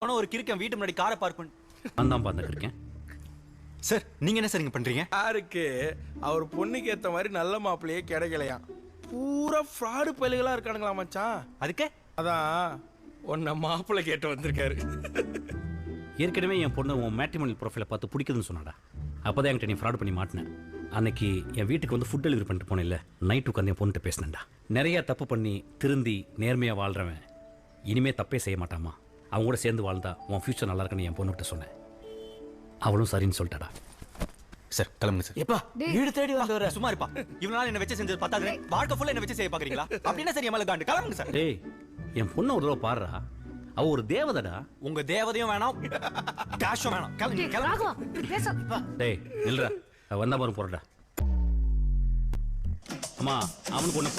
ஆனா ஒரு கிறுக்கன் வீட்டு முன்னாடி காரை பார்க் பண்ணி நான் தான் பார்த்துருக்கேன். சார் நீங்க என்ன சார் இங்க பண்றீங்க? யாருக்கு அவர் பொண்ணுக்கு ஏத்த மாதிரி நல்ல மாப்பிள்ளையே கிடைக்கலையா, பூரா ஃப்ராடு பயிலுகளா இருக்கானுங்களா மச்சான். அதுக்கு அதான் உன்னை மாப்பிள்ளை கேட்டு வந்திருக்காரு. ஏற்கனவே என் பொண்ணு உன் மேட்ரிமோனியல் ப்ரொஃபைலை பார்த்து பிடிக்குதுன்னு சொன்னாடா. அப்போதான் என்கிட்ட நீ ஃப்ராட் பண்ணி மாட்டினேன். அன்னைக்கு என் வீட்டுக்கு வந்து ஃபுட் டெலிவரி பண்ணிட்டு போனேன் இல்லை, நைட்டு உட்காந்து என் பொண்ணுகிட்ட பேசினேன்டா. நிறைய தப்பு பண்ணி திருந்தி நேர்மையாக வாழ்கிறவன் இனிமே தப்பே செய்ய மாட்டாமா. அவங்க கூட சேர்ந்து வாழ்ந்தா உன் ஃபியூச்சர் நல்லா இருக்குன்னு என் பொண்ணுகிட்ட சொன்னேன். அவளும் சரின்னு சொல்லிட்டாடா. சார் கிளம்புங்க சார். எப்பா வீடு தேடி வந்தவர சும்மா இருப்பா. இவனால என்ன வச்சு செஞ்சது பத்தாது, வாழ்க்கை ஃபுல்லா என்ன வச்சு செய்ய பாக்குறீங்களா? அப்படின்னா சரி என் மேல காண்டு. கிளம்புங்க சார். டேய், என் பொண்ணை ஒரு தடவை பாடுறா. அவ ஒரு தேவதடா. உங்க தேவதையும் வேணாம், கேஷும் வேணாம். கிளம்புங்க கிளம்புங்க. டேய் நில்றா, வந்தா பாரு போறடா. அம்மா அவனுக்கு ஒண்ணு